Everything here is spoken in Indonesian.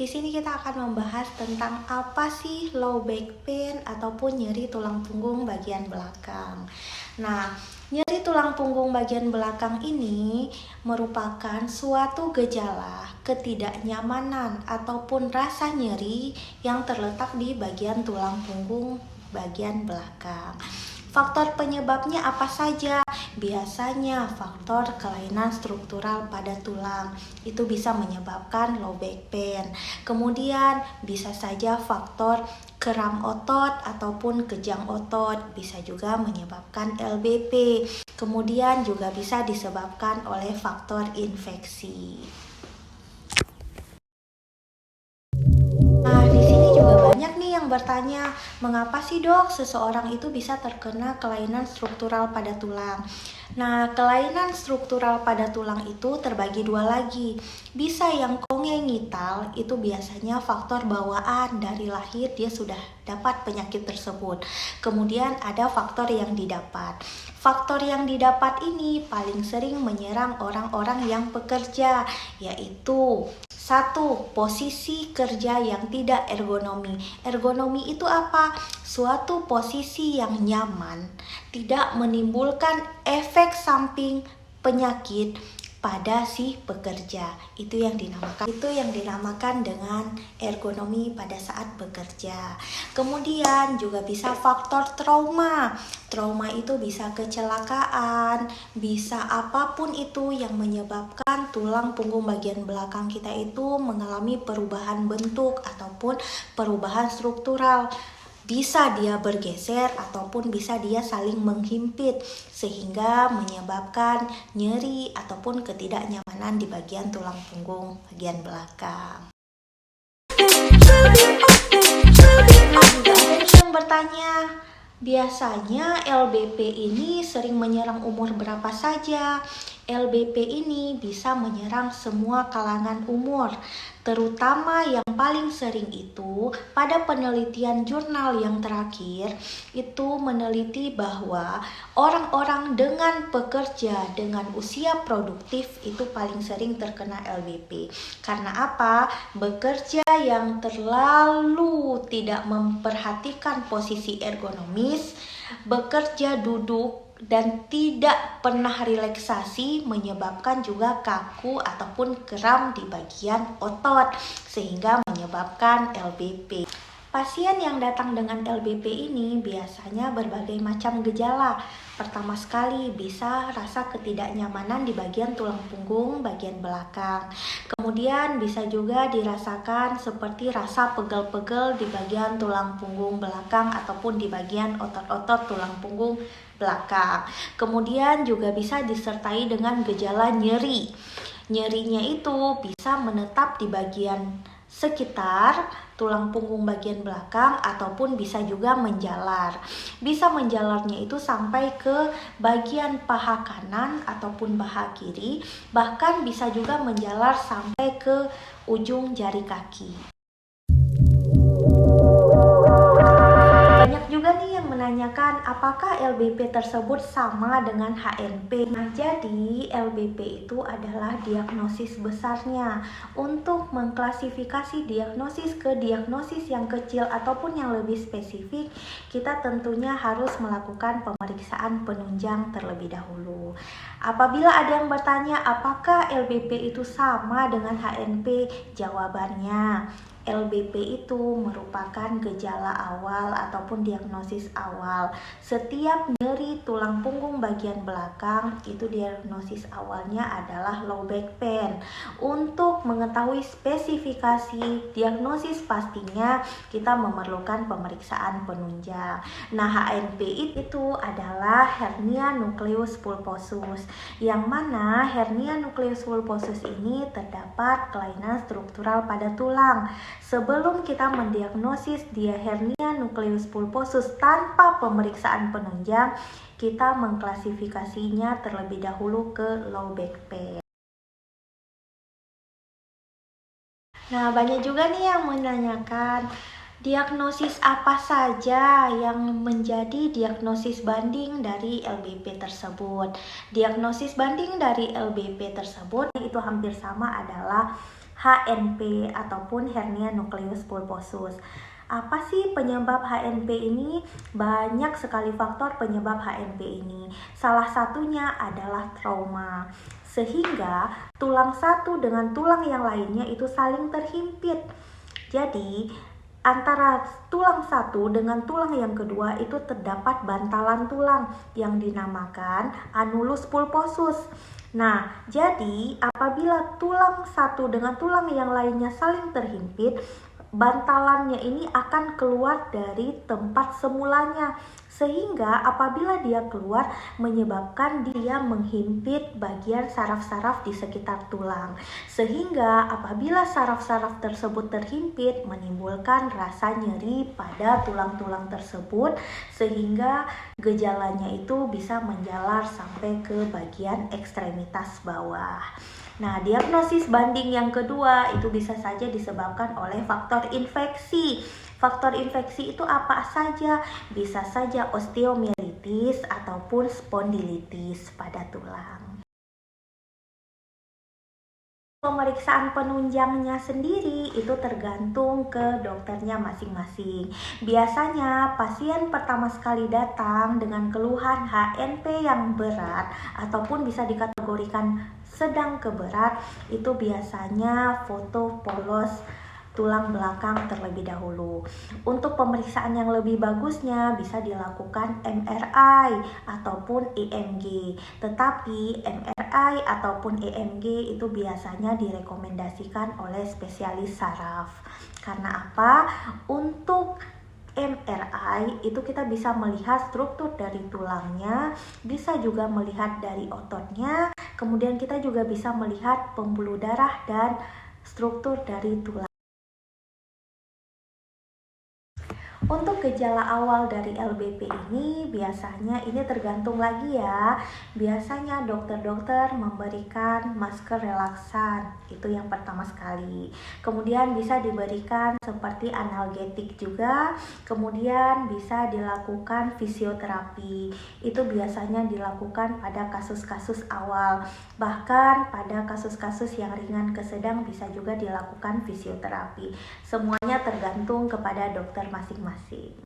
Di sini kita akan membahas tentang apa sih low back pain ataupun nyeri tulang punggung bagian belakang. Nah, nyeri tulang punggung bagian belakang ini merupakan suatu gejala ketidaknyamanan ataupun rasa nyeri yang terletak di bagian tulang punggung bagian belakang. Faktor penyebabnya apa saja? Biasanya faktor kelainan struktural pada tulang itu bisa menyebabkan low back pain. Kemudian bisa saja faktor kram otot ataupun kejang otot, bisa juga menyebabkan LBP. Kemudian juga bisa disebabkan oleh faktor infeksi. Nah, di sini juga banyak nih yang bertanya, mengapa sih dok seseorang itu bisa terkena kelainan struktural pada tulang? Nah, kelainan struktural pada tulang itu terbagi dua lagi. Bisa yang kongenital, itu biasanya faktor bawaan dari lahir dia sudah dapat penyakit tersebut. Kemudian ada faktor yang didapat. Faktor yang didapat ini paling sering menyerang orang-orang yang bekerja, yaitu 1. Posisi kerja yang tidak ergonomi. Ergonomi itu apa? Suatu posisi yang nyaman, tidak menimbulkan efek samping penyakit pada si pekerja. Itu yang dinamakan dengan ergonomi pada saat bekerja. Kemudian juga bisa faktor trauma. Trauma itu bisa kecelakaan, bisa apapun itu yang menyebabkan tulang punggung bagian belakang kita itu mengalami perubahan bentuk ataupun perubahan struktural. Bisa dia bergeser ataupun bisa dia saling menghimpit sehingga menyebabkan nyeri ataupun ketidaknyamanan di bagian tulang punggung bagian belakang. Juga ada yang bertanya, biasanya LBP ini sering menyerang umur berapa saja? LBP ini bisa menyerang semua kalangan umur, terutama yang paling sering itu pada penelitian jurnal yang terakhir itu meneliti bahwa orang-orang dengan pekerja dengan usia produktif itu paling sering terkena LBP. Karena apa? Bekerja yang terlalu tidak memperhatikan posisi ergonomis, bekerja duduk dan tidak pernah relaksasi menyebabkan juga kaku ataupun kram di bagian otot sehingga menyebabkan LBP. Pasien yang datang dengan LBP ini biasanya berbagai macam gejala. Pertama sekali bisa rasa ketidaknyamanan di bagian tulang punggung bagian belakang. Kemudian bisa juga dirasakan seperti rasa pegel-pegel di bagian tulang punggung belakang ataupun di bagian otot-otot tulang punggung belakang. Kemudian juga bisa disertai dengan gejala nyeri. Nyerinya itu bisa menetap di bagian sekitar tulang punggung bagian belakang ataupun bisa juga menjalar. Bisa menjalarnya itu sampai ke bagian paha kanan ataupun paha kiri, bahkan bisa juga menjalar sampai ke ujung jari kaki. Banyak juga nih yang menanyakan apakah LBP tersebut sama dengan HNP. Nah, jadi LBP itu adalah diagnosis besarnya. Untuk mengklasifikasi diagnosis ke diagnosis yang kecil ataupun yang lebih spesifik, kita tentunya harus melakukan pemeriksaan penunjang terlebih dahulu. Apabila ada yang bertanya apakah LBP itu sama dengan HNP, jawabannya LBP itu merupakan gejala awal ataupun diagnosis awal. Setiap nyeri tulang punggung bagian belakang itu diagnosis awalnya adalah low back pain. Untuk mengetahui spesifikasi diagnosis pastinya kita memerlukan pemeriksaan penunjang. Nah, HNP itu adalah hernia nucleus pulposus, yang mana hernia nucleus pulposus ini terdapat kelainan struktural pada tulang. Sebelum kita mendiagnosis dia hernia nucleus pulposus tanpa pemeriksaan penunjang, kita mengklasifikasinya terlebih dahulu ke low back pain. Nah, banyak juga nih yang menanyakan diagnosis apa saja yang menjadi diagnosis banding dari LBP tersebut. Diagnosis banding dari LBP tersebut itu hampir sama adalah HNP ataupun hernia nukleus pulposus. Apa sih penyebab HNP ini? Banyak sekali faktor penyebab HNP ini. Salah satunya adalah trauma. Sehingga tulang satu dengan tulang yang lainnya itu saling terhimpit. Jadi, antara tulang satu dengan tulang yang kedua itu terdapat bantalan tulang yang dinamakan annulus pulposus. Nah, jadi apabila tulang satu dengan tulang yang lainnya saling terhimpit, bantalannya ini akan keluar dari tempat semulanya, sehingga apabila dia keluar menyebabkan dia menghimpit bagian saraf-saraf di sekitar tulang, sehingga apabila saraf-saraf tersebut terhimpit menimbulkan rasa nyeri pada tulang-tulang tersebut, sehingga gejalanya itu bisa menjalar sampai ke bagian ekstremitas bawah. Nah, diagnosis banding yang kedua itu bisa saja disebabkan oleh faktor infeksi. Faktor infeksi itu apa saja? Bisa saja osteomielitis ataupun spondilitis pada tulang. Pemeriksaan penunjangnya sendiri itu tergantung ke dokternya masing-masing. Biasanya pasien pertama sekali datang dengan keluhan HNP yang berat ataupun bisa dikategorikan sedang ke berat, itu biasanya foto polos tulang belakang terlebih dahulu. Untuk pemeriksaan yang lebih bagusnya bisa dilakukan MRI ataupun EMG. Tetapi MRI ataupun EMG itu biasanya direkomendasikan oleh spesialis saraf. Karena apa? Untuk MRI itu kita bisa melihat struktur dari tulangnya, bisa juga melihat dari ototnya, kemudian kita juga bisa melihat pembuluh darah dan struktur dari tulang. Untuk gejala awal dari LBP ini biasanya ini tergantung lagi ya. Biasanya dokter-dokter memberikan masker relaksan, itu yang pertama sekali. Kemudian bisa diberikan seperti analgetik juga. Kemudian bisa dilakukan fisioterapi. Itu biasanya dilakukan pada kasus-kasus awal. Bahkan pada kasus-kasus yang ringan ke sedang bisa juga dilakukan fisioterapi. Semuanya tergantung kepada dokter masing-masing.